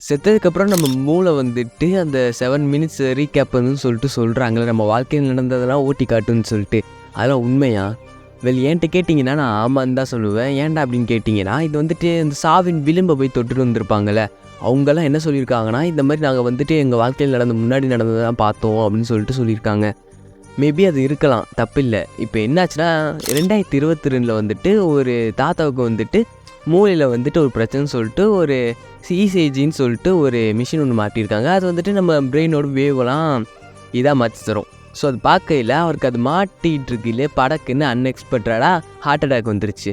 செத்ததுக்கப்புறம் நம்ம மூளை வந்துட்டு அந்த 7 மினிட்ஸ் ரீகேப்னு சொல்லிட்டு சொல்கிறாங்களே, நம்ம வாழ்க்கையில் நடந்ததெல்லாம் ஓட்டி காட்டுன்னு சொல்லிட்டு. அதெல்லாம் உண்மையா? என்கிட்ட கேட்டிங்கன்னா நான் ஆமான்னு தான் சொல்லுவேன். ஏன்டா அப்படின்னு கேட்டிங்கன்னா, இது வந்துட்டு இந்த சாவின் விளிம்பை போய் தொட்டுட்டு வந்திருப்பாங்கள்ல, அவங்கெல்லாம் என்ன சொல்லியிருக்காங்கன்னா, இந்த மாதிரி நாங்கள் வந்துட்டு எங்கள் வாழ்க்கையில் முன்னாடி நடந்ததான் பார்த்தோம் அப்படின்னு சொல்லிட்டு சொல்லியிருக்காங்க. மேபி அது இருக்கலாம், தப்பில்லை. இப்போ என்னாச்சுன்னா 2022 வந்துட்டு ஒரு தாத்தாவுக்கு வந்துட்டு மூளையில் வந்துட்டு ஒரு பிரச்சனைன்னு சொல்லிட்டு ஒரு சிசிஜின்னு சொல்லிட்டு ஒரு மிஷின் ஒன்று மாட்டியிருக்காங்க. அது வந்துட்டு நம்ம பிரெயினோட வேவெல்லாம் இதாக மாற்றி தரும். ஸோ அது பார்க்கையில் அவருக்கு அது மாட்டிகிட்டு இருக்கையிலே படக்குன்னு அன்எக்ஸ்பெக்டடாக ஹார்ட் அட்டாக் வந்துருச்சு.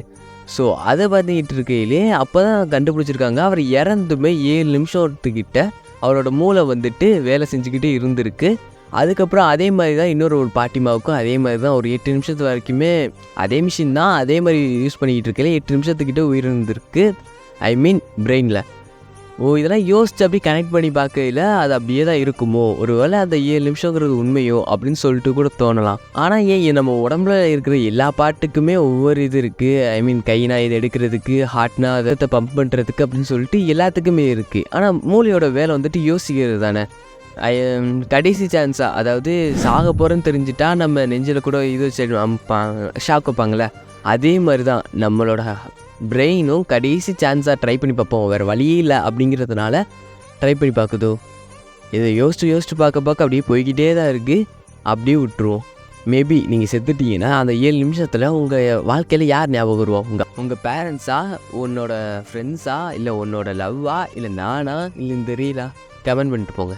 ஸோ அதை பண்ணிகிட்டு இருக்கையிலே அப்போ தான் கண்டுபிடிச்சிருக்காங்க, அவர் இறந்துமே 7 நிமிஷத்துக்கிட்ட அவரோட மூளை வந்துட்டு வேலை செஞ்சுக்கிட்டே இருந்திருக்கு. அதுக்கப்புறம் அதே மாதிரி தான் இன்னொரு பாட்டிமாவுக்கும் அதே மாதிரி தான் ஒரு 8 நிமிஷத்து வரைக்குமே அதே மிஷின் தான் அதே மாதிரி யூஸ் பண்ணிக்கிட்டு இருக்கல 8 நிமிஷத்துக்கிட்ட உயிரிழந்திருக்கு. ஐ மீன் பிரெயினில். இதெல்லாம் யோசிச்சு அப்படி கனெக்ட் பண்ணி பார்க்கையில் அது அப்படியே தான் இருக்குமோ, ஒரு வேளை அந்த 7 நிமிஷங்கிறது உண்மையோ அப்படின்னு சொல்லிட்டு கூட தோணலாம். ஆனால் ஏன் நம்ம உடம்புல இருக்கிற எல்லா பாட்டுக்குமே ஒவ்வொரு இது இருக்குது. ஐ மீன் கைனா இது எடுக்கிறதுக்கு, ஹார்ட்னா அதை பம்ப் பண்ணுறதுக்கு அப்படின்னு சொல்லிட்டு எல்லாத்துக்குமே இருக்குது. ஆனால் மூளையோட வேலை வந்துட்டு யோசிக்கிறது தானே. கடைசி சான்ஸாக, அதாவது சாக போகிறேன்னு தெரிஞ்சிட்டா நம்ம நெஞ்சில் கூட இது ஷாக் வைப்பாங்களே, அதே மாதிரி தான் நம்மளோட பிரெயினும் கடைசி சான்ஸாக ட்ரை பண்ணி பார்ப்போம். வேறு வழியே இல்லை அப்படிங்கிறதுனால ட்ரை பண்ணி பார்க்குதோ. இதை யோசிச்சு பார்க்க அப்படியே போய்கிட்டே தான் இருக்குது. அப்படியே விட்டுருவோம். மேபி நீங்கள் செத்துட்டீங்கன்னா அந்த 7 நிமிஷத்தில் உங்கள் வாழ்க்கையில் யார் ஞாபகம் வருவோம்? உங்கள் பேரண்ட்ஸா, உன்னோட ஃப்ரெண்ட்ஸா, இல்லை உன்னோட லவ்வா, இல்லை நானா, இல்லை இந்த ரீலா? கமெண்ட் பண்ணிட்டு போங்க.